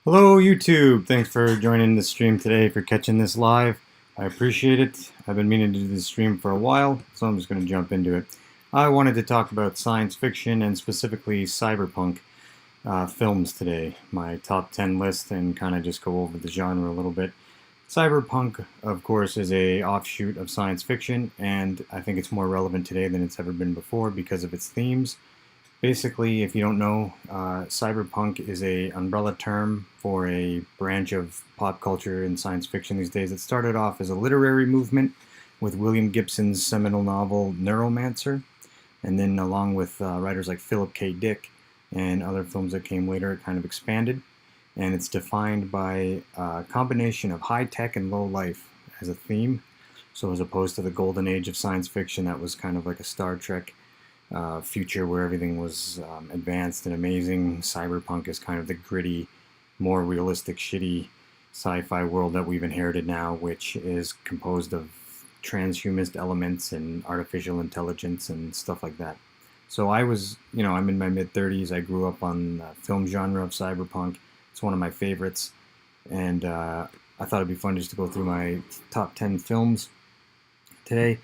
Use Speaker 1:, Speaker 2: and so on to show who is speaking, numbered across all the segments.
Speaker 1: Hello YouTube! Thanks for joining the stream today, for catching this live. I appreciate it. I've been meaning to do this stream for a while, so I'm just going to jump into it. I wanted to talk about science fiction and specifically cyberpunk films today. My top 10 list, and kind of just go over the genre a little bit. Cyberpunk, of course, is a offshoot of science fiction, and I think it's more relevant today than it's ever been before because of its themes. Basically, if you don't know, cyberpunk is a umbrella term for a branch of pop culture and science fiction these days. It started off as a literary movement with William Gibson's seminal novel Neuromancer, and then along with writers like Philip K. Dick and other films that came later, it kind of expanded. And it's defined by a combination of high tech and low life as a theme. So as opposed to the golden age of science fiction that was kind of like a Star Trek future where everything was advanced and amazing, cyberpunk is kind of the gritty, more realistic, shitty sci-fi world that we've inherited now, which is composed of transhumanist elements and artificial intelligence and stuff like that. So I'm in my mid-30s. I grew up on the film genre of cyberpunk. It's one of my favorites, and I thought it'd be fun just to go through my top 10 films today.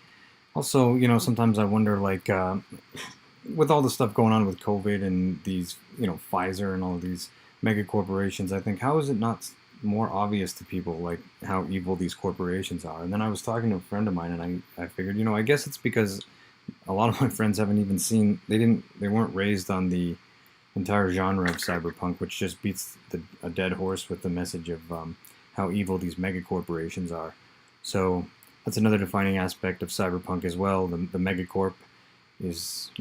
Speaker 1: Also, sometimes I wonder, like, with all the stuff going on with COVID and these, Pfizer and all of these mega corporations, I think, how is it not more obvious to people, like, how evil these corporations are? And then I was talking to a friend of mine, and I figured, I guess it's because a lot of my friends haven't even seen, they weren't raised on the entire genre of cyberpunk, which just beats a dead horse with the message of how evil these mega corporations are. So that's another defining aspect of cyberpunk as well. The megacorp is,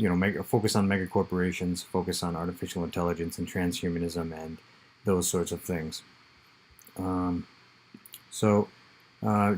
Speaker 1: focus on megacorporations, focus on artificial intelligence and transhumanism and those sorts of things.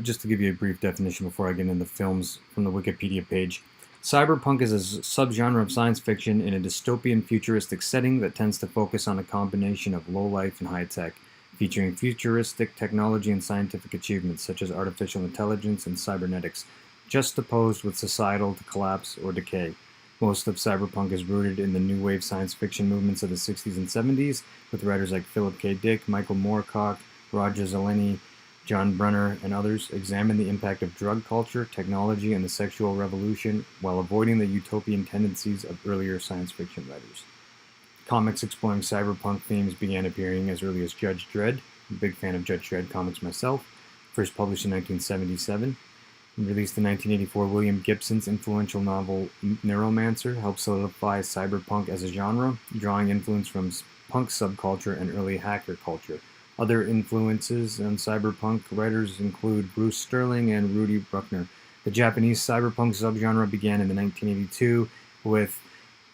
Speaker 1: Just to give you a brief definition before I get into the films from the Wikipedia page, cyberpunk is a subgenre of science fiction in a dystopian futuristic setting that tends to focus on a combination of low life and high tech, featuring futuristic technology and scientific achievements such as artificial intelligence and cybernetics, juxtaposed with societal collapse or decay. Most of cyberpunk is rooted in the new wave science fiction movements of the 60s and 70s, with writers like Philip K. Dick, Michael Moorcock, Roger Zeleny, John Brunner, and others examine the impact of drug culture, technology, and the sexual revolution while avoiding the utopian tendencies of earlier science fiction writers. Comics exploring cyberpunk themes began appearing as early as Judge Dredd. I'm a big fan of Judge Dredd comics myself. First published in 1977. And released in 1984, William Gibson's influential novel Neuromancer helped solidify cyberpunk as a genre, drawing influence from punk subculture and early hacker culture. Other influences on cyberpunk writers include Bruce Sterling and Rudy Bruckner. The Japanese cyberpunk subgenre began in 1982 with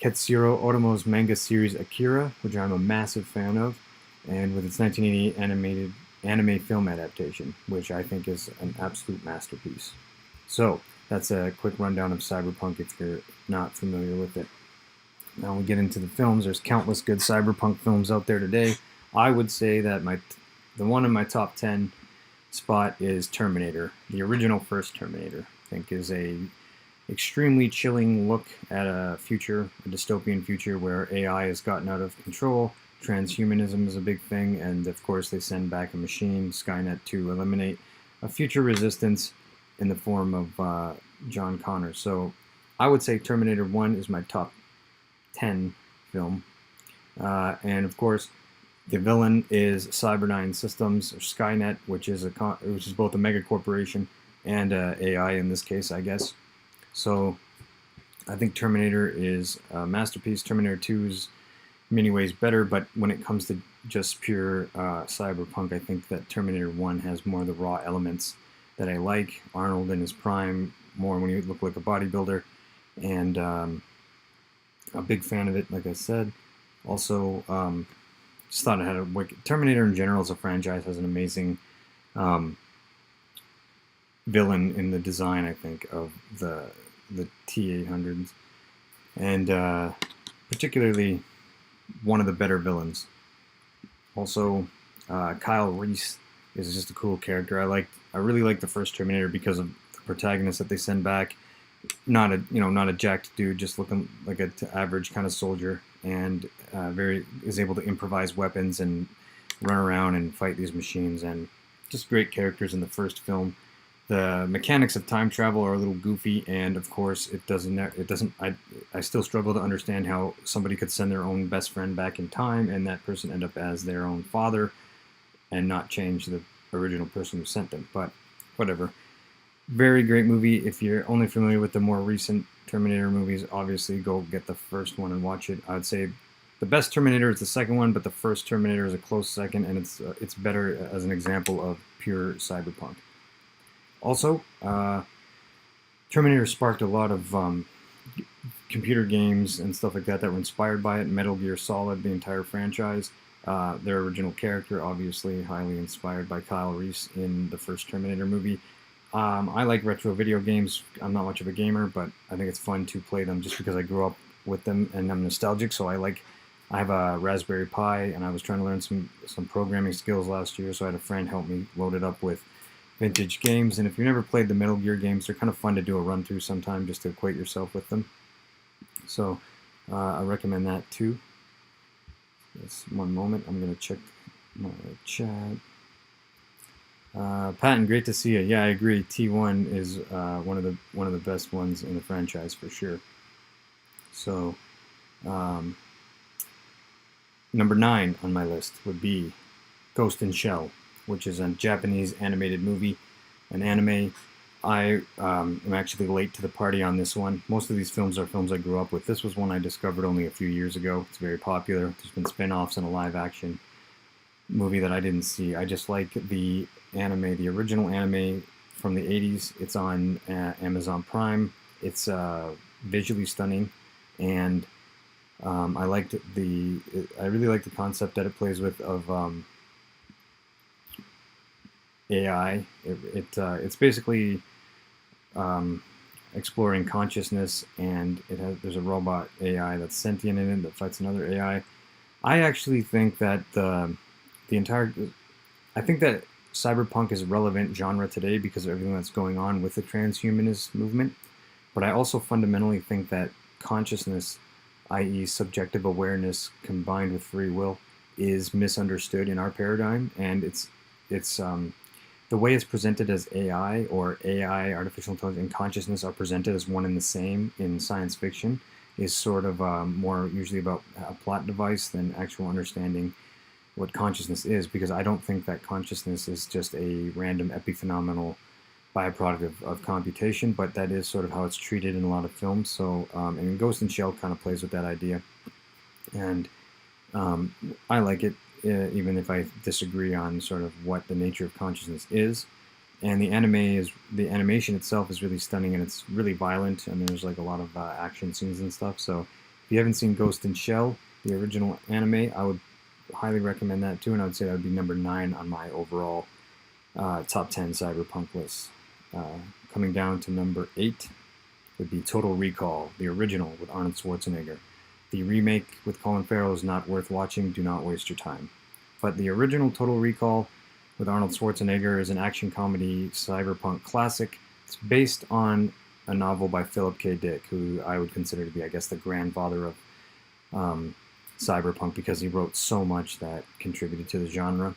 Speaker 1: Ketsuro Otomo's manga series Akira, which I'm a massive fan of, and with its 1988 anime film adaptation, which I think is an absolute masterpiece. So, that's a quick rundown of cyberpunk if you're not familiar with it. Now we get into the films. There's countless good cyberpunk films out there today. I would say that the one in my top 10 spot is Terminator. The original first Terminator, I think, is a extremely chilling look at a dystopian future where AI has gotten out of control. Transhumanism is a big thing, and of course they send back a machine, Skynet, to eliminate a future resistance in the form of John Connor. So I would say Terminator 1 is my top 10 film. And of course, the villain is Cyberdyne Systems, or Skynet, which is both a mega corporation and AI in this case, I guess. So I think Terminator is a masterpiece. Terminator 2 is in many ways better, but when it comes to just pure cyberpunk, I think that Terminator 1 has more of the raw elements that I like. Arnold in his prime, more when he looked like a bodybuilder, and a big fan of it, like I said. Also, just thought it had a wicked... Terminator in general as a franchise has an amazing villain in the design, I think, of the T-800s, and particularly one of the better villains. Also, Kyle Reese is just a cool character. I really like the first Terminator because of the protagonist that they send back. Not a jacked dude, just looking like an average kind of soldier, and is able to improvise weapons and run around and fight these machines, and just great characters in the first film. The mechanics of time travel are a little goofy, and of course, it doesn't. I still struggle to understand how somebody could send their own best friend back in time, and that person end up as their own father, and not change the original person who sent them. But whatever. Very great movie. If you're only familiar with the more recent Terminator movies, obviously go get the first one and watch it. I would say the best Terminator is the second one, but the first Terminator is a close second, and it's better as an example of pure cyberpunk. Also, Terminator sparked a lot of computer games and stuff like that were inspired by it. Metal Gear Solid, the entire franchise. Their original character, obviously, highly inspired by Kyle Reese in the first Terminator movie. I like retro video games. I'm not much of a gamer, but I think it's fun to play them just because I grew up with them and I'm nostalgic. So I have a Raspberry Pi, and I was trying to learn some programming skills last year, so I had a friend help me load it up with vintage games. And if you've never played the Metal Gear games, they're kind of fun to do a run through sometime just to acquaint yourself with them. So I recommend that too. Just one moment, I'm going to check my chat. Patton, great to see you. Yeah, I agree. T1 is one of the best ones in the franchise for sure. So, number 9 on my list would be Ghost in Shell, which is a Japanese animated movie, an anime. I am actually late to the party on this one. Most of these films are films I grew up with. This was one I discovered only a few years ago. It's very popular. There's been spin-offs and a live-action movie that I didn't see. I just like the anime, the original anime from the 80s. It's on Amazon Prime. It's visually stunning, and I really like the concept that it plays with of AI. It's basically exploring consciousness, and there's a robot AI that's sentient in it that fights another AI. I actually think that I think that cyberpunk is a relevant genre today because of everything that's going on with the transhumanist movement. But I also fundamentally think that consciousness, i.e. subjective awareness combined with free will, is misunderstood in our paradigm, and it's the way it's presented as AI, or AI, artificial intelligence, and consciousness are presented as one and the same in science fiction, is sort of more usually about a plot device than actual understanding what consciousness is, because I don't think that consciousness is just a random epiphenomenal byproduct of computation, but that is sort of how it's treated in a lot of films. So, and Ghost in Shell kind of plays with that idea, and I like it, even if I disagree on sort of what the nature of consciousness is. And the animation itself is really stunning, and it's really violent, and there's like a lot of action scenes and stuff. So if you haven't seen Ghost in Shell, the original anime, I would highly recommend that too, and I would say that would be number 9 on my overall top 10 cyberpunk list. Coming down to number 8 would be Total Recall, the original with Arnold Schwarzenegger. The remake with Colin Farrell is not worth watching. Do not waste your time. But the original Total Recall with Arnold Schwarzenegger is an action comedy cyberpunk classic. It's based on a novel by Philip K. Dick, who I would consider to be, I guess, the grandfather of cyberpunk, because he wrote so much that contributed to the genre.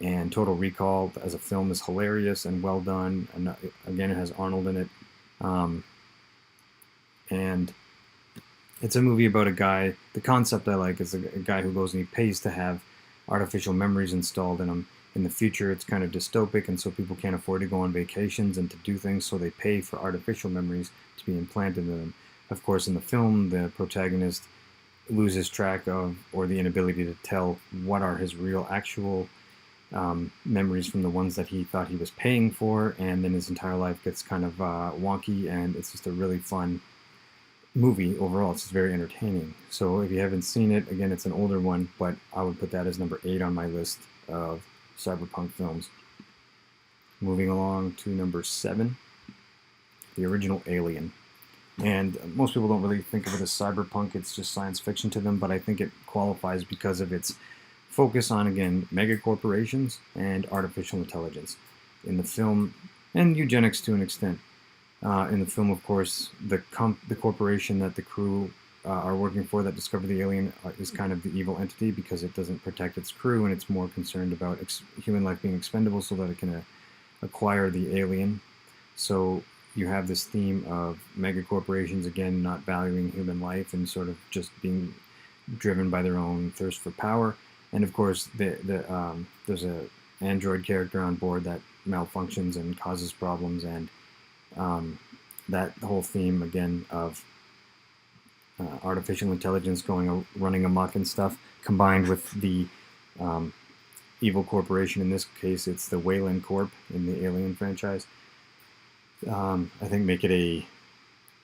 Speaker 1: And Total Recall as a film is hilarious and well done. And again, it has Arnold in it. And it's a movie about a guy. The concept I like is a guy who goes and he pays to have artificial memories installed in him. In the future, it's kind of dystopic, and so people can't afford to go on vacations and to do things, so they pay for artificial memories to be implanted in them. Of course, in the film, the protagonist loses track of, or the inability to tell, what are his real, actual memories from the ones that he thought he was paying for, and then his entire life gets kind of wonky, and it's just a really fun movie overall. It's just very entertaining. So if you haven't seen it, again, it's an older one, but I would put that as number 8 on my list of cyberpunk films. Moving along to number 7, the original Alien. And most people don't really think of it as cyberpunk, it's just science fiction to them, but I think it qualifies because of its focus on, again, mega corporations and artificial intelligence. In the film, and eugenics to an extent. In the film, of course, the corporation that the crew are working for that discover the alien is kind of the evil entity because it doesn't protect its crew, and it's more concerned about human life being expendable so that it can acquire the alien. So you have this theme of mega corporations again not valuing human life and sort of just being driven by their own thirst for power. And of course, there's a android character on board that malfunctions and causes problems, and that whole theme again of artificial intelligence running amok and stuff, combined with the evil corporation. In this case, it's the Wayland Corp in the Alien franchise. I think make it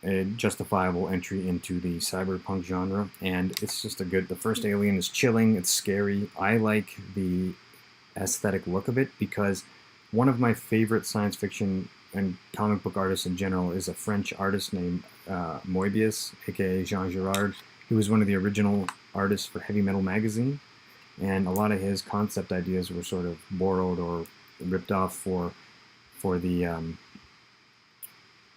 Speaker 1: a justifiable entry into the cyberpunk genre, and it's just the first Alien is chilling, it's scary. I like the aesthetic look of it because one of my favorite science fiction and comic book artists in general is a French artist named Moebius, aka Jean Girard. He was one of the original artists for Heavy Metal magazine, and a lot of his concept ideas were sort of borrowed or ripped off for the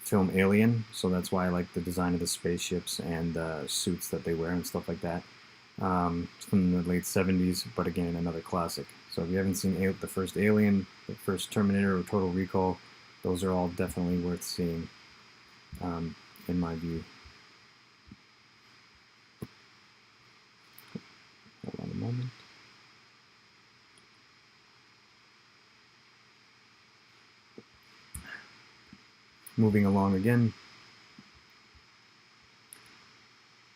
Speaker 1: film Alien, so that's why I like the design of the spaceships and the suits that they wear and stuff like that. It's from the late 70s, but again, another classic. So if you haven't seen the first Alien, the first Terminator, or Total Recall, those are all definitely worth seeing, in my view. Hold on a moment. Moving along again.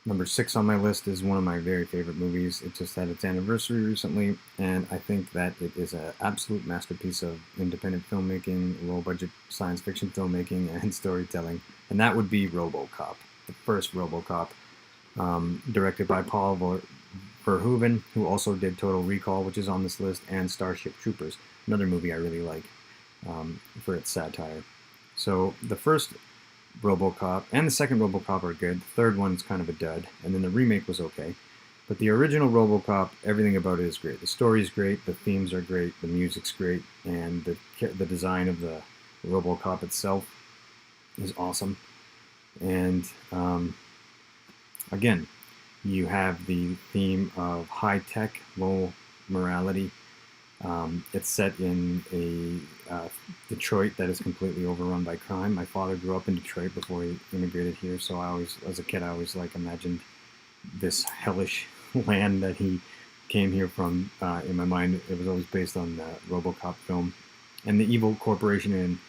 Speaker 1: Number 6 on my list is one of my very favorite movies. It just had its anniversary recently, and I think that it is an absolute masterpiece of independent filmmaking, low-budget science fiction filmmaking, and storytelling, and that would be Robocop, the first Robocop, directed by Paul Verhoeven, who also did Total Recall, which is on this list, and Starship Troopers, another movie I really like for its satire. So the first Robocop and the second Robocop are good. The third one's kind of a dud, and then the remake was okay. But the original Robocop, everything about it is great. The story is great, the themes are great, the music's great, and the design of the Robocop itself is awesome. And again, you have the theme of high tech, low morality. It's set in a Detroit that is completely overrun by crime. My father grew up in Detroit before he immigrated here, so as a kid, I always imagined this hellish land that he came here from. In my mind, it was always based on the Robocop film, and the evil corporation in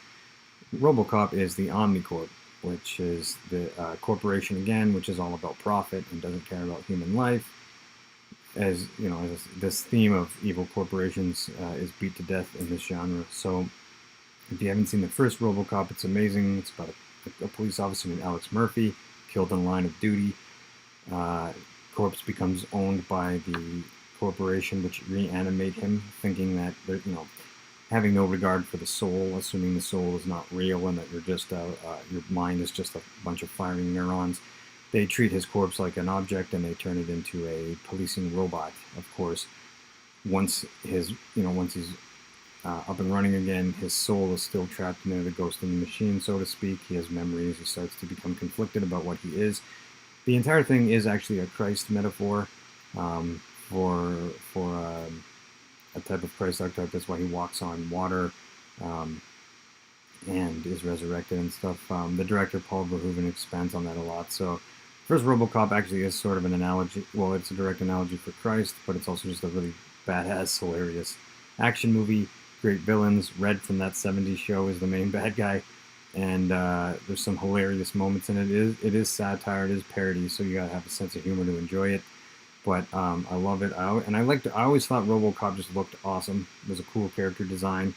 Speaker 1: Robocop is the Omnicorp, which is the corporation again, which is all about profit and doesn't care about human life. As you know, this theme of evil corporations is beat to death in this genre. So if you haven't seen the first Robocop, it's amazing. It's about a police officer named Alex Murphy killed in the line of duty. Corpse becomes owned by the corporation, which reanimate him, thinking that they're, having no regard for the soul, assuming the soul is not real and that you're just your mind is just a bunch of firing neurons. They treat his corpse like an object, and they turn it into a policing robot. Of course, once he's up and running again, his soul is still trapped in there, the ghost in the machine, so to speak. He has memories. He starts to become conflicted about what he is. The entire thing is actually a Christ metaphor for a type of Christ archetype. That's why he walks on water and is resurrected and stuff. The director, Paul Verhoeven, expands on that a lot. So first Robocop actually is sort of an analogy. Well, it's a direct analogy for Christ, but it's also just a really badass, hilarious action movie. Great villains. Red from that 70s show is the main bad guy. And there's some hilarious moments in it. It is satire, it is parody, so you gotta have a sense of humor to enjoy it. But I love it. I always thought Robocop just looked awesome. It was a cool character design.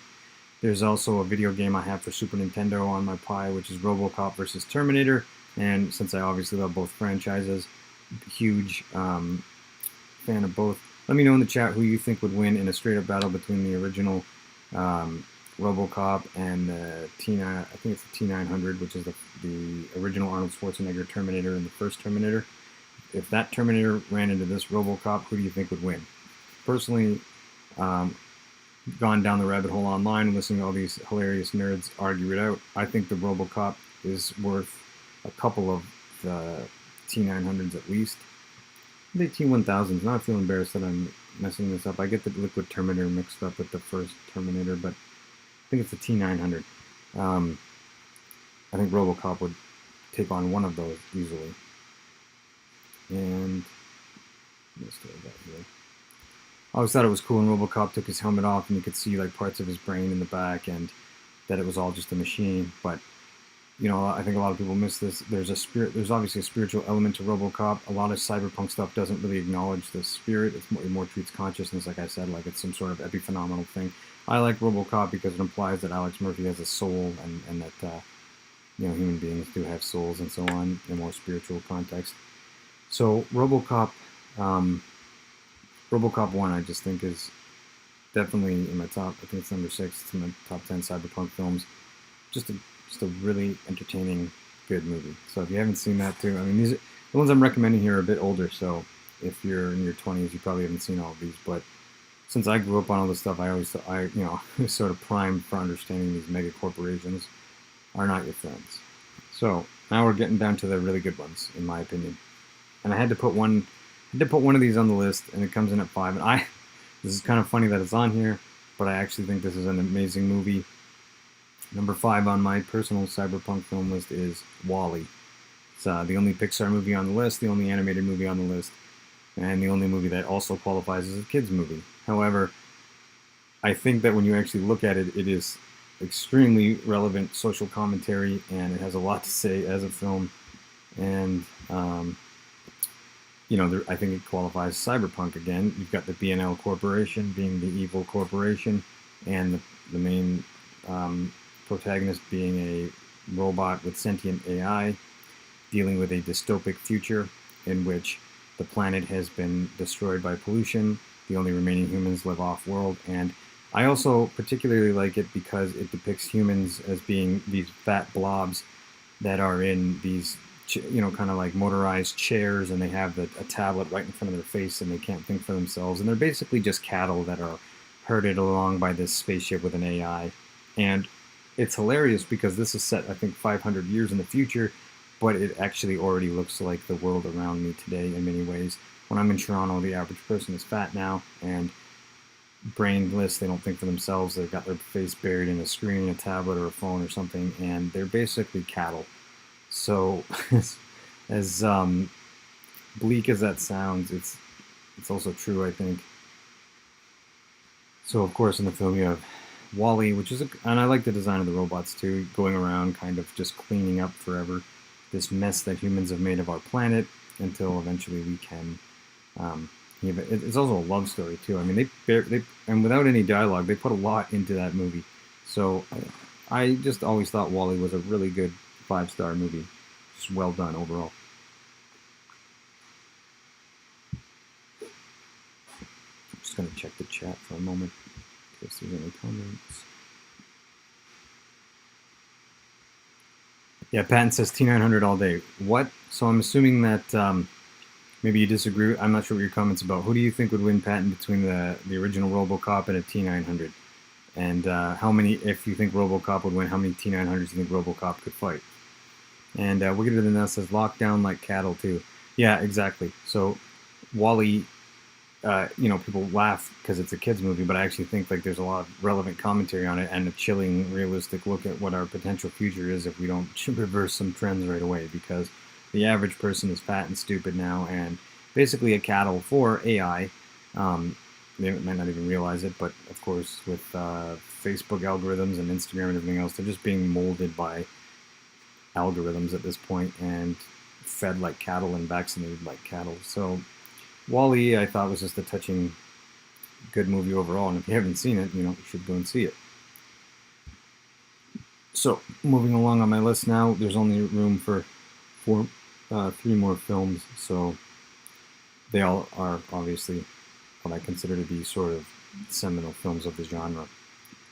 Speaker 1: There's also a video game I have for Super Nintendo on my Pi, which is Robocop versus Terminator. And since I obviously love both franchises, huge fan of both. Let me know in the chat who you think would win in a straight-up battle between the original Robocop and the I think it's the T900, which is the original Arnold Schwarzenegger Terminator and the first Terminator. If that Terminator ran into this Robocop, who do you think would win? Personally, gone down the rabbit hole online, listening to all these hilarious nerds argue it out. I think the Robocop is worth a couple of the T900s at least. The T1000s. Now I feel embarrassed that I'm messing this up. I get the Liquid Terminator mixed up with the first Terminator, but I think it's the T900. I think Robocop would take on one of those easily. And let's go back here. I always thought it was cool when Robocop took his helmet off and you could see like parts of his brain in the back, and that it was all just a machine. But you know, I think a lot of people miss this. There's obviously a spiritual element to Robocop. A lot of cyberpunk stuff doesn't really acknowledge the spirit. It more treats consciousness, like I said, like it's some sort of epiphenomenal thing. I like Robocop because it implies that Alex Murphy has a soul, and that you know, human beings do have souls and so on in a more spiritual context. So Robocop 1, I just think is definitely in my top. I think it's number 6. It's in my top 10 cyberpunk films. Just a really entertaining, good movie. So if you haven't seen that too, I mean, the ones I'm recommending here are a bit older. So if you're in your 20s, you probably haven't seen all of these. But since I grew up on all this stuff, I was sort of primed for understanding these mega corporations are not your friends. So now we're getting down to the really good ones, in my opinion. And I had to put one of these on the list, and it comes in at 5. And this is kind of funny that it's on here, but I actually think this is an amazing movie. Number 5 on my personal cyberpunk film list is Wally. It's the only Pixar movie on the list, the only animated movie on the list, and the only movie that also qualifies as a kids movie. However, I think that when you actually look at it, it is extremely relevant social commentary, and it has a lot to say as a film. And you know, I think it qualifies cyberpunk again. You've got the B&L Corporation being the evil corporation, and the main protagonist being a robot with sentient AI, dealing with a dystopic future in which the planet has been destroyed by pollution. The only remaining humans live off-world, and I also particularly like it because it depicts humans as being these fat blobs that are in these, you know, kind of like motorized chairs, and they have a tablet right in front of their face, and they can't think for themselves. And they're basically just cattle that are herded along by this spaceship with an AI. And it's hilarious because this is set, I think, 500 years in the future, but it actually already looks like the world around me today in many ways. When I'm in Toronto, the average person is fat now and brainless. They don't think for themselves. They've got their face buried in a screen, a tablet, or a phone or something, and they're basically cattle. So, as bleak as that sounds, it's also true, I think. So, of course, in the film you have Wally, and I like the design of the robots too, going around kind of just cleaning up forever this mess that humans have made of our planet until eventually we can. It's also a love story too. I mean, they and without any dialogue, they put a lot into that movie. So I just always thought Wally was a really good 5-star movie. Just well done overall. I'm just gonna check the chat for a moment in case there's any comments. Yeah, Patton says T900 all day. What? So I'm assuming that maybe you disagree. I'm not sure what your comment's about. Who do you think would win, Patton, between the original Robocop and a T900? And how many, if you think Robocop would win, how many T900s do you think Robocop could fight? And we'll get to the next. Says lockdown like cattle too. Yeah, exactly. So Wally, you know, people laugh because it's a kids movie, but I actually think like there's a lot of relevant commentary on it and a chilling, realistic look at what our potential future is if we don't reverse some trends right away. Because the average person is fat and stupid now, and basically a cattle for AI. They might not even realize it, but of course with Facebook algorithms and Instagram and everything else, they're just being molded by algorithms at this point and fed like cattle and vaccinated like cattle. So Wall-E, I thought, was just a touching, good movie overall, and if you haven't seen it, you know, you should go and see it. So moving along on my list now, there's only room for 3 more films, so they all are obviously what I consider to be sort of seminal films of the genre.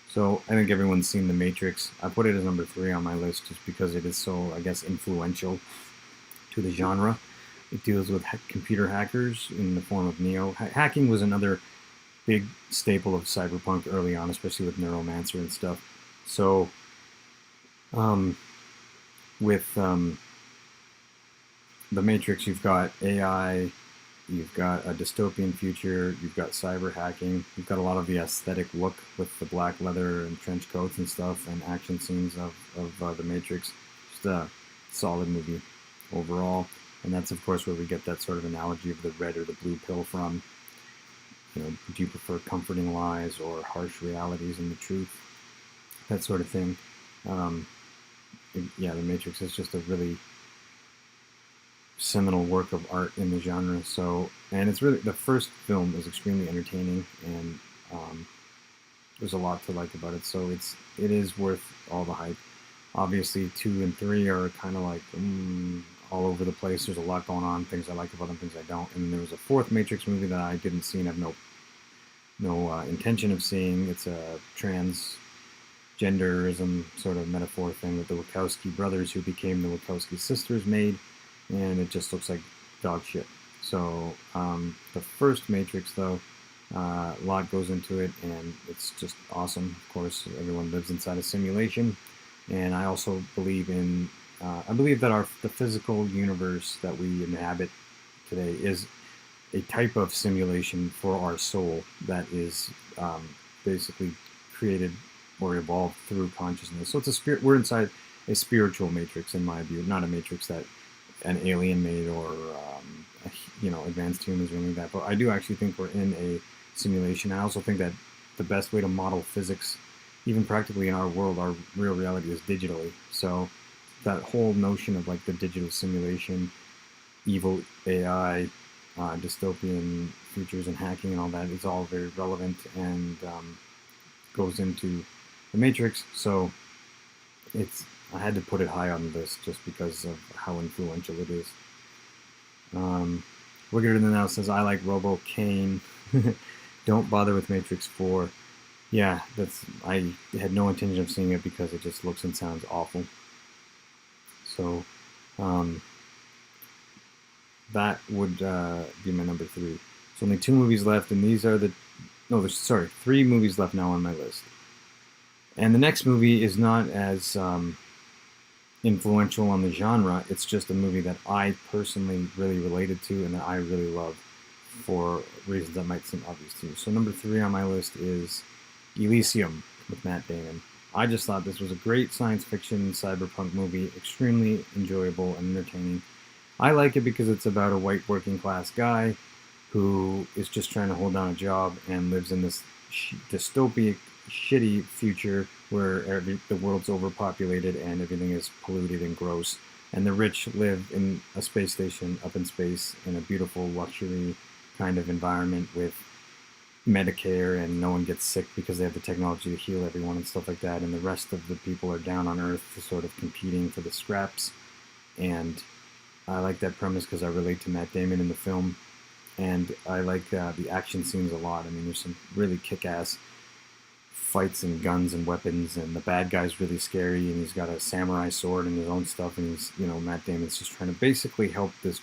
Speaker 1: So I think everyone's seen The Matrix. I put it as number 3 on my list just because it is so, I guess, influential to the genre. It deals with computer hackers in the form of Neo. Hacking was another big staple of cyberpunk early on, especially with Neuromancer and stuff. So with the Matrix, you've got AI, you've got a dystopian future, you've got cyber hacking, you've got a lot of the aesthetic look with the black leather and trench coats and stuff, and action scenes of the Matrix. Just a solid movie overall. And that's, of course, where we get that sort of analogy of the red or the blue pill from. You know, do you prefer comforting lies or harsh realities and the truth? That sort of thing. Yeah, The Matrix is just a really seminal work of art in the genre. So, and it's really, the first film is extremely entertaining, and there's a lot to like about it. So it is worth all the hype. Obviously, 2 and 3 are kind of like all over the place. There's a lot going on, things I like about them, things I don't. And there was a 4th Matrix movie that I didn't see and have no intention of seeing. It's a transgenderism sort of metaphor thing that the Wachowski brothers, who became the Wachowski sisters, made, and it just looks like dog shit. So the first Matrix, though, a lot goes into it, and it's just awesome. Of course, everyone lives inside a simulation, and I also believe in I believe that the physical universe that we inhabit today is a type of simulation for our soul that is basically created or evolved through consciousness. So it's a spirit. We're inside a spiritual matrix, in my view, not a matrix that an alien made or advanced humans or anything like that. But I do actually think we're in a simulation. I also think that the best way to model physics, even practically in our world, our real reality, is digitally. So that whole notion of like the digital simulation, evil AI, dystopian futures and hacking and all that is all very relevant and goes into the Matrix. So I had to put it high on the list just because of how influential it is. Wigger Than Now says, I like Robocop. Don't bother with Matrix 4. Yeah, I had no intention of seeing it because it just looks and sounds awful. So that would be my number 3. There's only 2 movies left, and these are there's 3 movies left now on my list. And the next movie is not as influential on the genre. It's just a movie that I personally really related to and that I really love for reasons that might seem obvious to you. So number 3 on my list is Elysium with Matt Damon. I just thought this was a great science fiction cyberpunk movie, extremely enjoyable and entertaining. I like it because it's about a white working class guy who is just trying to hold down a job and lives in this dystopic, shitty future where the world's overpopulated and everything is polluted and gross. And the rich live in a space station up in space in a beautiful luxury kind of environment with Medicare, and no one gets sick because they have the technology to heal everyone and stuff like that. And the rest of the people are down on Earth sort of competing for the scraps. And I like that premise because I relate to Matt Damon in the film. And I like the action scenes a lot. I mean, there's some really kick-ass fights and guns and weapons, and the bad guy's really scary, and he's got a samurai sword and his own stuff, and Matt Damon's just trying to basically help this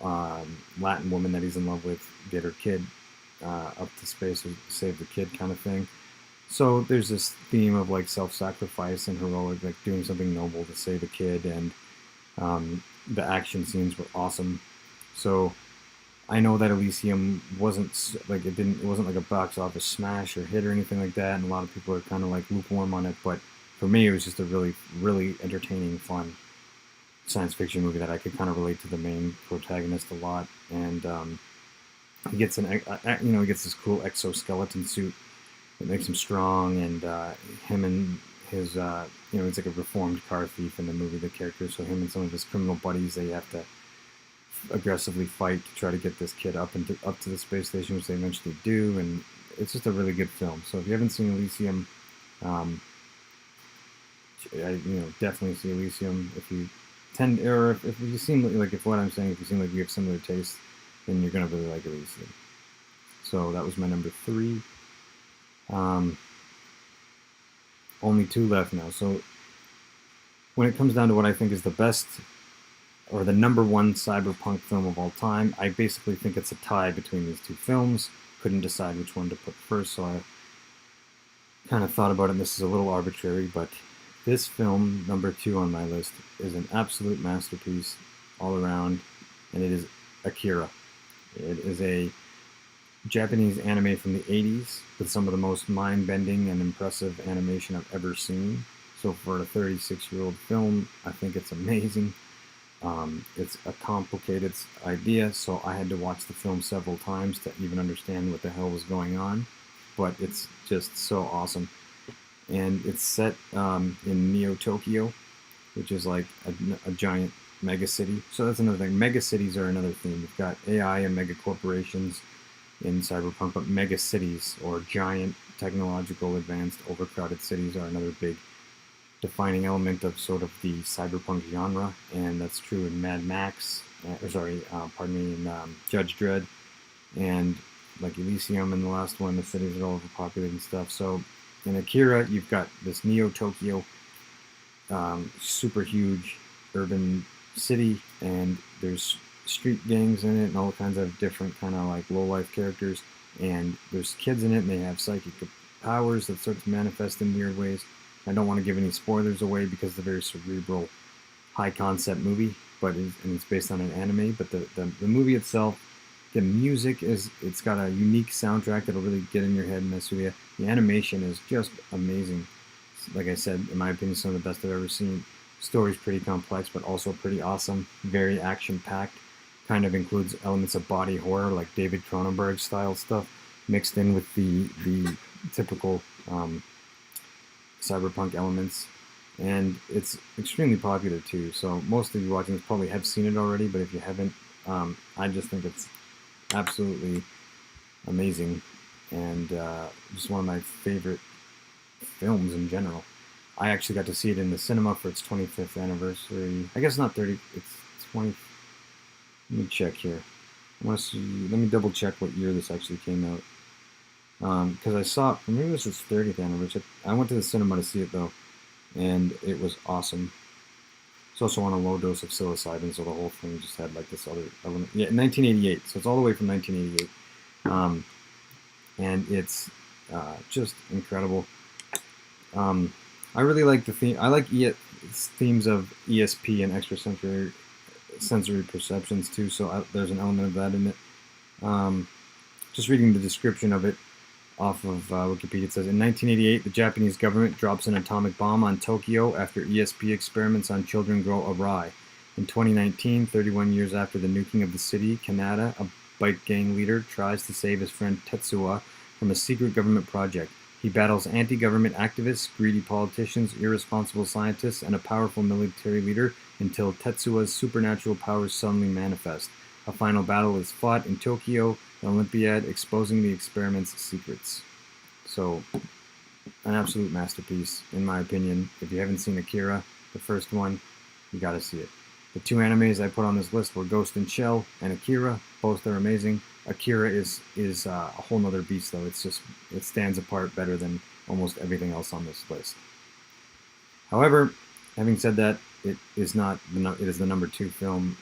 Speaker 1: Latin woman that he's in love with get her kid up to space or save the kid kind of thing. So there's this theme of like self-sacrifice and heroic, like doing something noble to save a kid, and the action scenes were awesome. So I know that Elysium wasn't like it wasn't like a box office smash or hit or anything like that, and a lot of people are kind of like lukewarm on it. But for me, it was just a really, really entertaining, fun science fiction movie that I could kind of relate to the main protagonist a lot. And he gets he gets this cool exoskeleton suit that makes him strong, and him and his he's like a reformed car thief in the movie, the character. So him and some of his criminal buddies, they have to aggressively fight to try to get this kid up to the space station, which they eventually do, and it's just a really good film. So if you haven't seen Elysium, definitely see Elysium. If you if you seem like, if what I'm saying, if you seem like you have similar tastes, then you're gonna really like Elysium. So that was my number 3. Only 2 left now. So when it comes down to what I think is the best, or the number 1 cyberpunk film of all time, I basically think it's a tie between these 2 films. Couldn't decide which one to put first, so I kind of thought about it, and this is a little arbitrary, but this film, number 2 on my list, is an absolute masterpiece. all around, and it is Akira. It is a Japanese anime from the 80s with some of the most mind-bending and impressive animation I've ever seen. So for a 36-year-old film, I think it's amazing. It's a complicated idea, so I had to watch the film several times to even understand what the hell was going on. But it's just so awesome. And it's set in Neo Tokyo, which is like a giant mega city. So that's another thing. Mega cities are another theme. You've got AI and mega corporations in Cyberpunk, but mega cities or giant technological advanced overcrowded cities are another big defining element of sort of the cyberpunk genre, and that's true in Mad Max, in Judge Dredd, and like Elysium in the last one, the cities are all overpopulated and stuff. So in Akira, you've got this Neo Tokyo, super huge urban city, and there's street gangs in it and all kinds of different kind of like low-life characters, and there's kids in it and they have psychic powers that start to manifest in weird ways. I don't want to give any spoilers away because it's a very cerebral, high-concept movie, but it's based on an anime. But the movie itself, the music it's got a unique soundtrack that'll really get in your head and mess with you. The animation is just amazing. Like I said, in my opinion, some of the best I've ever seen. Story's pretty complex, but also pretty awesome. Very action-packed. Kind of includes elements of body horror, like David Cronenberg style stuff, mixed in with the typical cyberpunk elements, and it's extremely popular too. So most of you watching this probably have seen it already, but if you haven't, I just think it's absolutely amazing, and just one of my favorite films in general. I actually got to see it in the cinema for its 25th anniversary. I guess not 30. It's 20. Let me check here. Let me double check what year this actually came out. Because I saw it, maybe this was 30th anniversary. I went to the cinema to see it though, and it was awesome. It's also on a low dose of psilocybin, so the whole thing just had like this other element. Yeah, 1988, so it's all the way from 1988. And it's just incredible. I really like the theme. I like themes of ESP and extrasensory perceptions too, so there's an element of that in it. Just reading the description of it off of Wikipedia, it says, in 1988, the Japanese government drops an atomic bomb on Tokyo after ESP experiments on children go awry. In 2019, 31 years after the nuking of the city, Kanada, a bike gang leader, tries to save his friend Tetsuya from a secret government project. He battles anti-government activists, greedy politicians, irresponsible scientists, and a powerful military leader until Tetsuya's supernatural powers suddenly manifest. A final battle is fought in Tokyo, the Olympiad, exposing the experiment's secrets. So, an absolute masterpiece, in my opinion. If you haven't seen Akira, the first one, you gotta see it. The two animes I put on this list were Ghost in Shell and Akira. Both are amazing. Akira is a whole nother beast, though. It stands apart better than almost everything else on this list. However, having said that, it is the number 2 film.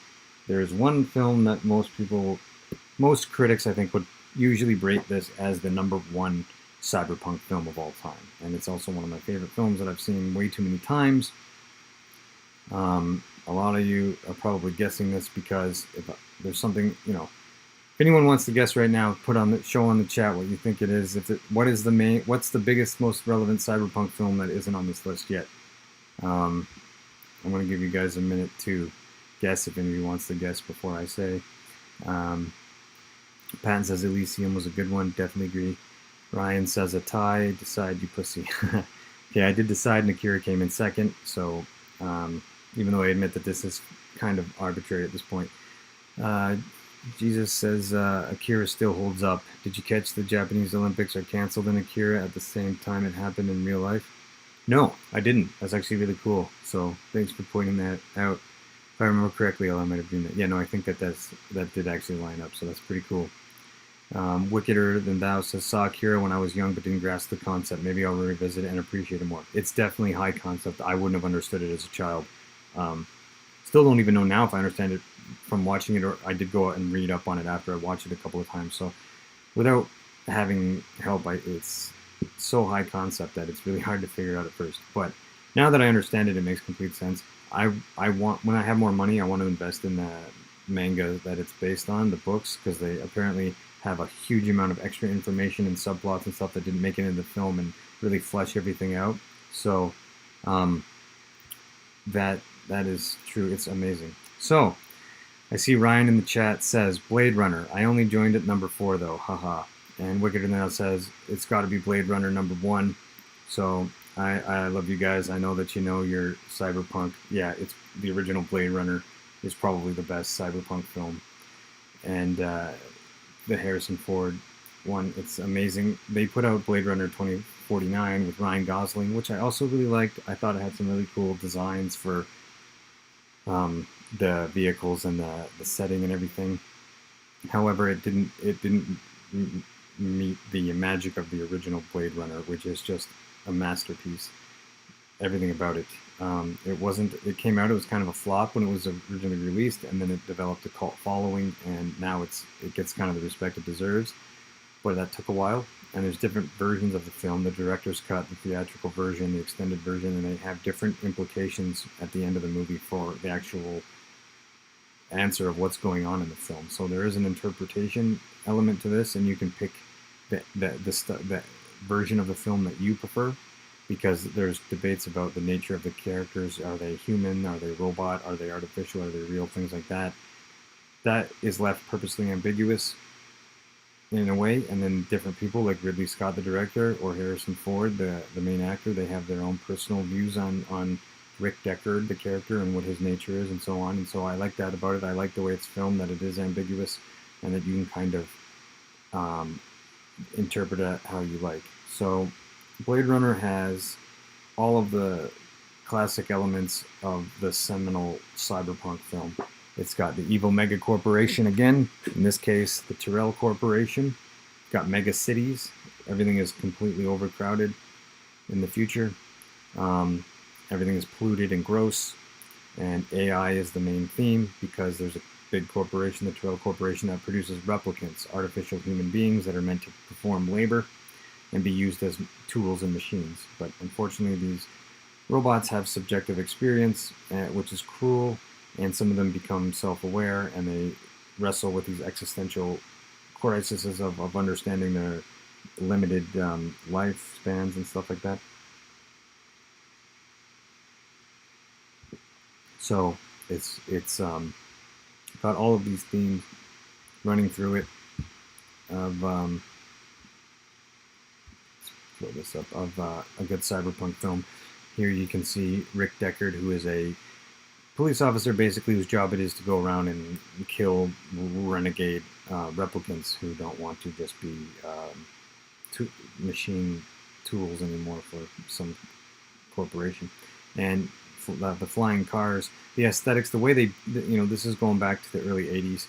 Speaker 1: There is one film that most critics, I think, would usually rate this as the number 1 cyberpunk film of all time. And it's also one of my favorite films that I've seen way too many times. A lot of you are probably guessing this because if there's something, if anyone wants to guess right now, show on the chat what you think it is. What's the biggest, most relevant cyberpunk film that isn't on this list yet? I'm going to give you guys a minute to guess if anybody wants to guess before I say. Patton says Elysium was a good one. Definitely agree. Ryan says a tie. Decide, you pussy. Okay, I did decide, and Akira came in second. So even though I admit that this is kind of arbitrary at this point. Jesus says Akira still holds up. Did you catch the Japanese Olympics are canceled in Akira at the same time it happened in real life? No, I didn't. That's actually really cool. So thanks for pointing that out. If I remember correctly, I might have been that. Yeah, no, I think that did actually line up. So that's pretty cool. Wickeder Than Thou says, saw Akira when I was young but didn't grasp the concept. Maybe I'll revisit it and appreciate it more. It's definitely high concept. I wouldn't have understood it as a child. Still don't even know now if I understand it from watching it, or I did go out and read up on it after I watched it a couple of times. So without having help, it's so high concept that it's really hard to figure out at first. But now that I understand it, it makes complete sense. I want, when I have more money, I want to invest in the manga that it's based on, the books, because they apparently have a huge amount of extra information and subplots and stuff that didn't make it into the film and really flesh everything out. So um, that is true. It's amazing. So I see Ryan in the chat says Blade Runner. I only joined at number 4 though, haha. And Wickeder Now says it's got to be Blade Runner number 1. So I love you guys. I know that you know your Cyberpunk. Yeah, it's the original Blade Runner is probably the best Cyberpunk film. And the Harrison Ford one, it's amazing. They put out Blade Runner 2049 with Ryan Gosling, which I also really liked. I thought it had some really cool designs for the vehicles and the setting and everything. However, it didn't meet the magic of the original Blade Runner, which is just a masterpiece. Everything about it. It wasn't. It came out. It was kind of a flop when it was originally released, and then it developed a cult following, and now it gets kind of the respect it deserves. But that took a while, and there's different versions of the film: the director's cut, the theatrical version, the extended version, and they have different implications at the end of the movie for the actual answer of what's going on in the film. So there is an interpretation element to this, and you can pick the version of the film that you prefer, because there's debates about the nature of the characters. Are they human? Are they robot? Are they artificial? Are they real? Things like that. That is left purposely ambiguous in a way, and then different people like Ridley Scott, the director, or Harrison Ford, the main actor, they have their own personal views on Rick Deckard, the character, and what his nature is, and so on. And so I like that about it. I like the way it's filmed, that it is ambiguous, and that you can kind of interpret it how you like. So Blade Runner has all of the classic elements of the seminal cyberpunk film. It's got the evil mega corporation again, in this case the Tyrell Corporation. It's got mega cities. Everything is completely overcrowded in the future. Everything is polluted and gross, and AI is the main theme because there's a big corporation, the Tyrell Corporation, that produces replicants, artificial human beings that are meant to perform labor and be used as tools and machines. But unfortunately, these robots have subjective experience, which is cruel, and some of them become self-aware, and they wrestle with these existential crises of understanding their limited lifespans and stuff like that. So it's got all of these themes running through it of let's throw this up, of a good cyberpunk film. Here you can see Rick Deckard, who is a police officer, basically, whose job it is to go around and kill renegade replicants who don't want to just be machine tools anymore for some corporation. And the flying cars, the aesthetics, the way they, this is going back to the early 80s,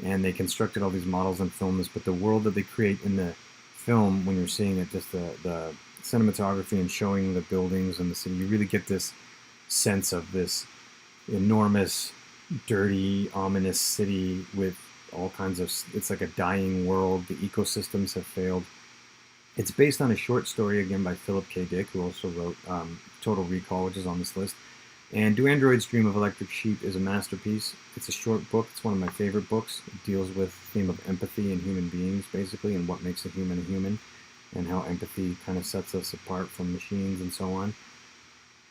Speaker 1: and they constructed all these models and films, but the world that they create in the film, when you're seeing it, just the cinematography and showing the buildings and the city, you really get this sense of this enormous, dirty, ominous city with all kinds of, it's like a dying world. The ecosystems have failed. It's based on a short story, again, by Philip K. Dick, who also wrote Total Recall, which is on this list. And Do Androids Dream of Electric Sheep is a masterpiece. It's a short book. It's one of my favorite books. It deals with the theme of empathy in human beings, basically, and what makes a human, and how empathy kind of sets us apart from machines and so on.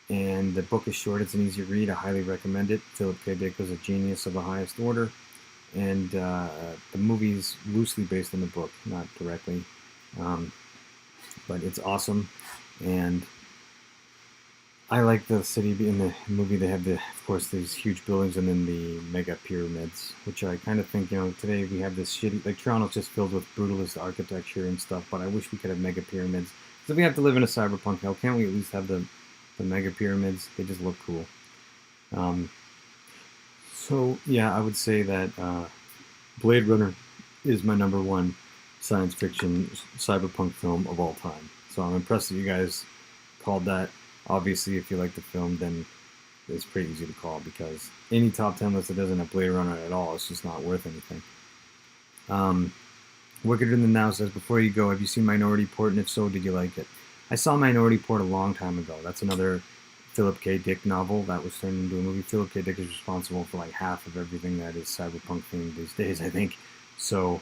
Speaker 1: And the book is short. It's an easy read. I highly recommend it. Philip K. Dick was a genius of the highest order. And the movie's loosely based on the book, not directly. But it's awesome. And I like the city. In the movie, they have, of course, these huge buildings and then the mega pyramids, which I kind of think, today we have this shitty, like Toronto's just filled with brutalist architecture and stuff, but I wish we could have mega pyramids. So if we have to live in a cyberpunk hell, can't we at least have the mega pyramids? They just look cool. So yeah, I would say that Blade Runner is my number 1 science fiction cyberpunk film of all time. So I'm impressed that you guys called that. Obviously, if you like the film, then it's pretty easy to call, because any top 10 list that doesn't have Blade Runner at all, it's just not worth anything. Wickeder Than Now says, before you go, have you seen Minority Report, and if so, did you like it? I saw Minority Report a long time ago. That's another Philip K. Dick novel that was turned into a movie. Philip K. Dick is responsible for like half of everything that is cyberpunk themed these days, I think. So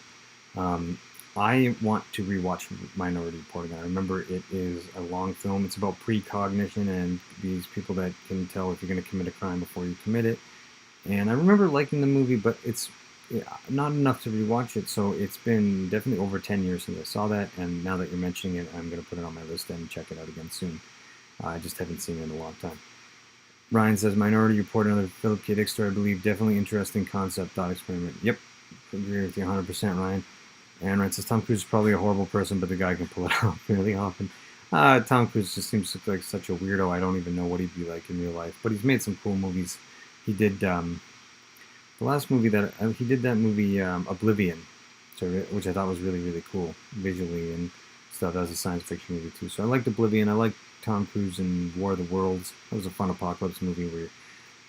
Speaker 1: I want to rewatch Minority Report again. I remember it is a long film. It's about precognition and these people that can tell if you're going to commit a crime before you commit it. And I remember liking the movie, but it's not enough to rewatch it. So it's been definitely over 10 years since I saw that. And now that you're mentioning it, I'm going to put it on my list and check it out again soon. I just haven't seen it in a long time. Ryan says, Minority Report, another Philip K. Dick story, I believe. Definitely interesting concept, thought experiment. Yep, agree with you 100%, Ryan. And Ryan says, Tom Cruise is probably a horrible person, but the guy can pull it off really often. Tom Cruise just seems like such a weirdo. I don't even know what he'd be like in real life. But he's made some cool movies. He did the last movie that he did that movie Oblivion, which I thought was really, really cool visually and stuff. That was a science fiction movie too. So I liked Oblivion. I liked Tom Cruise in War of the Worlds. That was a fun apocalypse movie where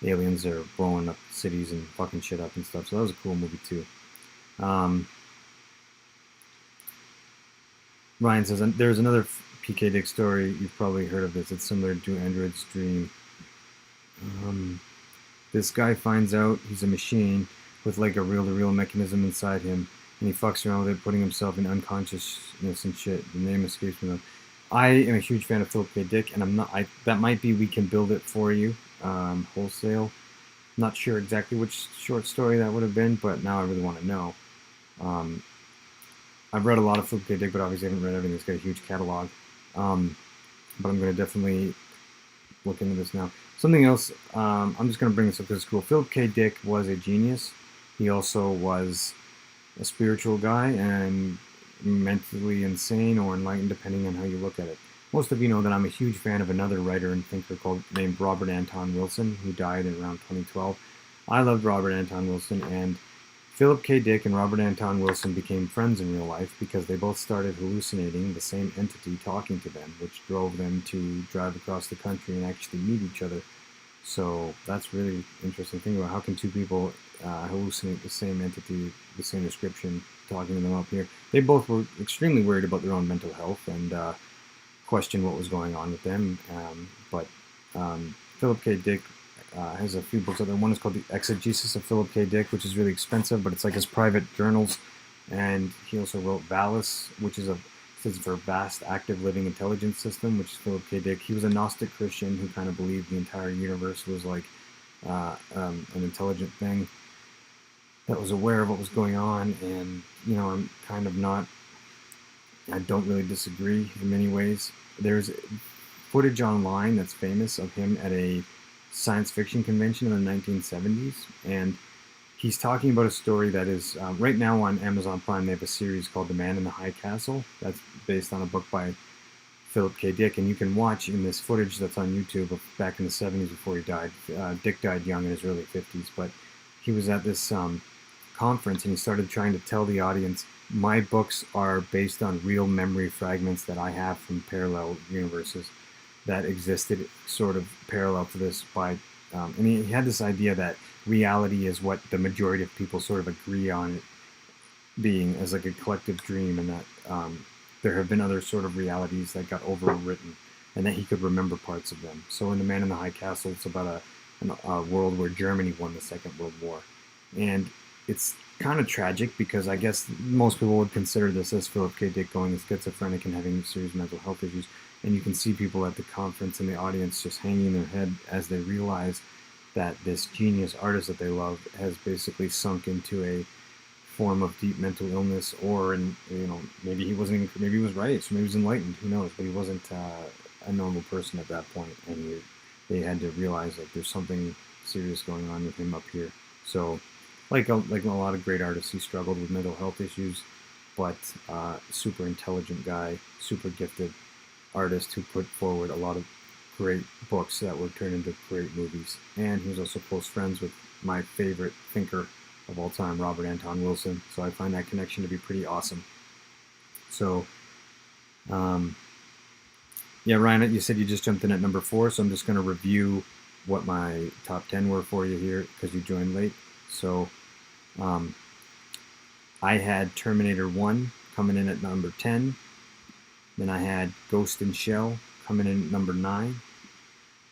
Speaker 1: aliens are blowing up cities and fucking shit up and stuff. So that was a cool movie too. Ryan says, there's another PK Dick story. You've probably heard of this. It's similar to Android's Dream. This guy finds out he's a machine with like a reel-to-reel mechanism inside him, and he fucks around with it, putting himself in unconsciousness and shit. The name escapes me though. I am a huge fan of Philip K. Dick, and I'm not. That might be We Can Build It For You, wholesale. Not sure exactly which short story that would have been, but now I really want to know. I've read a lot of Philip K. Dick, but obviously I haven't read everything. He's got a huge catalog. But I'm going to definitely look into this now. Something else, I'm just going to bring this up because it's cool. Philip K. Dick was a genius. He also was a spiritual guy and mentally insane or enlightened, depending on how you look at it. Most of you know that I'm a huge fan of another writer and thinker named Robert Anton Wilson, who died in around 2012. I loved Robert Anton Wilson, and Philip K. Dick and Robert Anton Wilson became friends in real life because they both started hallucinating the same entity talking to them, which drove them to drive across the country and actually meet each other. So that's really interesting thing about how can two people hallucinate the same entity, the same description, talking to them up here. They both were extremely worried about their own mental health and questioned what was going on with them. But Philip K. Dick has a few books out there. One is called The Exegesis of Philip K. Dick, which is really expensive, but it's like his private journals. And he also wrote VALIS, which is stands for Vast Active Living Intelligence System, which is Philip K. Dick. He was a Gnostic Christian who kind of believed the entire universe was like an intelligent thing that was aware of what was going on. And, you know, I'm kind of not, I don't really disagree in many ways. There's footage online that's famous of him at a science fiction convention in the 1970s, and he's talking about a story that is right now on Amazon Prime. They have a series called The Man in the High Castle that's based on a book by Philip K. Dick, and you can watch in this footage that's on YouTube of back in the 70s before he died. Dick died young in his early 50s, but he was at this conference and he started trying to tell the audience, my books are based on real memory fragments that I have from parallel universes that existed sort of parallel to this by, and he had this idea that reality is what the majority of people sort of agree on it being as like a collective dream, and that there have been other sort of realities that got overwritten and that he could remember parts of them. So in The Man in the High Castle, it's about a world where Germany won the Second World War. And it's kind of tragic because I guess most people would consider this as Philip K. Dick going schizophrenic and having serious mental health issues. And you can see people at the conference in the audience just hanging their head as they realize that this genius artist that they love has basically sunk into a form of deep mental illness, or, and you know, maybe he was right, so maybe he was enlightened, who knows, but he wasn't a normal person at that point, and they had to realize like there's something serious going on with him up here. So like a lot of great artists, he struggled with mental health issues, but super intelligent guy, super gifted artist who put forward a lot of great books that were turned into great movies. And he was also close friends with my favorite thinker of all time, Robert Anton Wilson. So I find that connection to be pretty awesome. So, yeah, Ryan, you said you just jumped in at number 4, so I'm just going to review what my top 10 were for you here because you joined late. So, I had Terminator 1 coming in at number 10. Then I had Ghost in Shell coming in at number 9.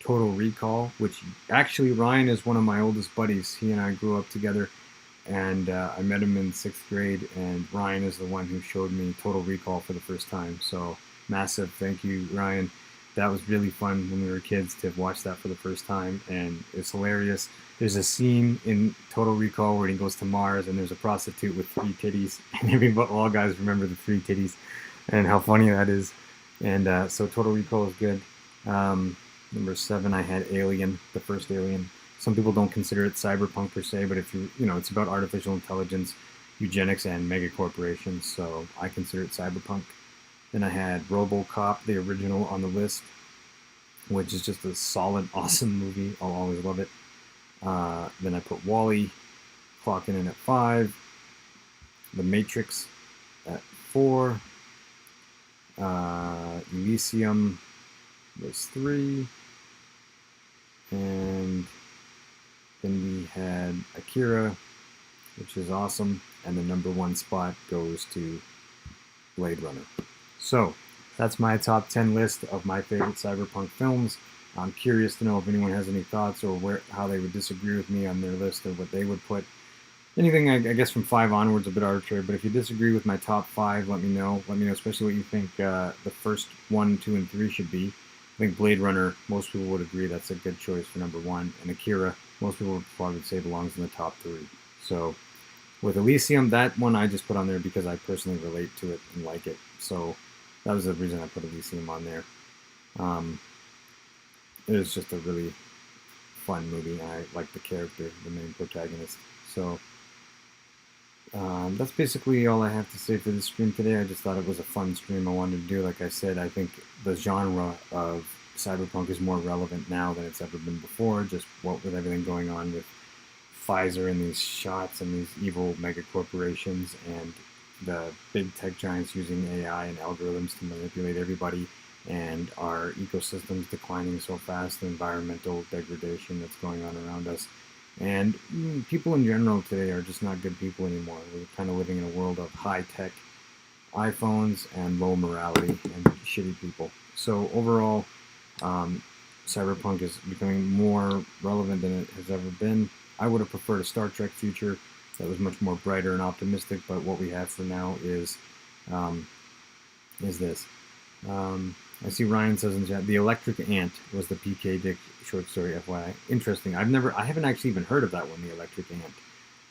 Speaker 1: Total Recall, which actually Ryan is one of my oldest buddies. He and I grew up together, and I met him in 6th grade, and Ryan is the one who showed me Total Recall for the first time. So massive thank you, Ryan. That was really fun when we were kids to watch that for the first time, and it's hilarious. There's a scene in Total Recall where he goes to Mars, and there's a prostitute with 3 titties, and all guys remember the 3 titties, and how funny that is. And so Total Recall is good. Number 7, I had Alien, the first Alien. Some people don't consider it cyberpunk per se, but if it's about artificial intelligence, eugenics, and mega corporations, so I consider it cyberpunk. Then I had Robocop, the original, on the list, which is just a solid, awesome movie. I'll always love it. Then I put Wally, clocking in at 5. The Matrix at 4. Elysium was 3. And then we had Akira, which is awesome. And the number 1 spot goes to Blade Runner. So that's my top 10 list of my favorite cyberpunk films. I'm curious to know if anyone has any thoughts or how they would disagree with me on their list or what they would put. Anything, I guess, from 5 onwards, a bit arbitrary. But if you disagree with my top 5, let me know. Let me know especially what you think the first 1, 2, and 3 should be. I think Blade Runner, most people would agree that's a good choice for number 1. And Akira, most people would probably say belongs in the top 3. So with Elysium, that one I just put on there because I personally relate to it and like it. So that was the reason I put Elysium on there. It was just a really fun movie. I like the character, the main protagonist. So that's basically all I have to say for this stream today. I just thought it was a fun stream I wanted to do. Like I said, I think the genre of cyberpunk is more relevant now than it's ever been before. Just with everything going on with Pfizer and these shots and these evil mega corporations and the big tech giants using AI and algorithms to manipulate everybody, and our ecosystems declining so fast, the environmental degradation that's going on around us. And people in general today are just not good people anymore. We're kind of living in a world of high-tech iPhones and low morality and shitty people. So overall, cyberpunk is becoming more relevant than it has ever been. I would have preferred a Star Trek future that was much more brighter and optimistic, but what we have for now is this. I see Ryan says in the chat, The Electric Ant was the PK Dick short story, FYI. Interesting. I haven't actually even heard of that one, The Electric Ant.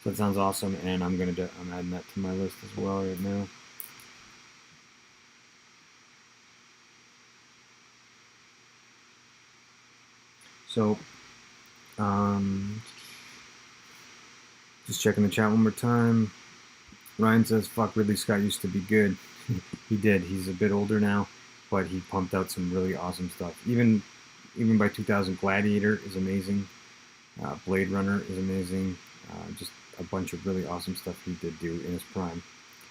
Speaker 1: So that sounds awesome, and I'm adding that to my list as well right now. So, just checking the chat one more time. Ryan says, fuck, Ridley Scott used to be good. He did. He's a bit older now, but he pumped out some really awesome stuff. Even by 2000, Gladiator is amazing. Blade Runner is amazing. Just a bunch of really awesome stuff he did do in his prime.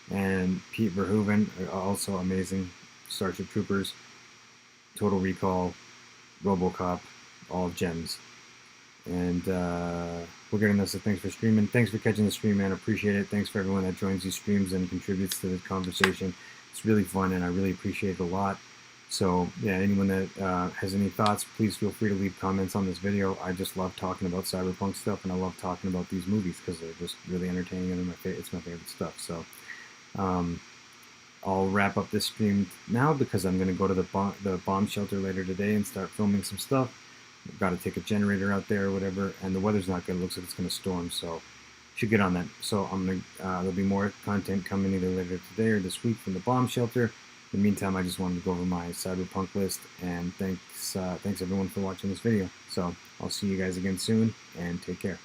Speaker 1: And Pete Verhoeven, also amazing. Starship Troopers, Total Recall, Robocop, all gems. And we're getting this. So thanks for streaming. Thanks for catching the stream, man. Appreciate it. Thanks for everyone that joins these streams and contributes to this conversation. It's really fun, and I really appreciate it a lot. So, yeah, anyone that has any thoughts, please feel free to leave comments on this video. I just love talking about cyberpunk stuff, and I love talking about these movies because they're just really entertaining, and it's my favorite stuff. So, I'll wrap up this stream now because I'm going to go to the bomb shelter later today and start filming some stuff. I've got to take a generator out there or whatever, and the weather's not good. It looks like it's going to storm, so should get on that. So there'll be more content coming either later today or this week from the bomb shelter. In the meantime, I just wanted to go over my cyberpunk list, and thanks everyone for watching this video. So I'll see you guys again soon, and take care.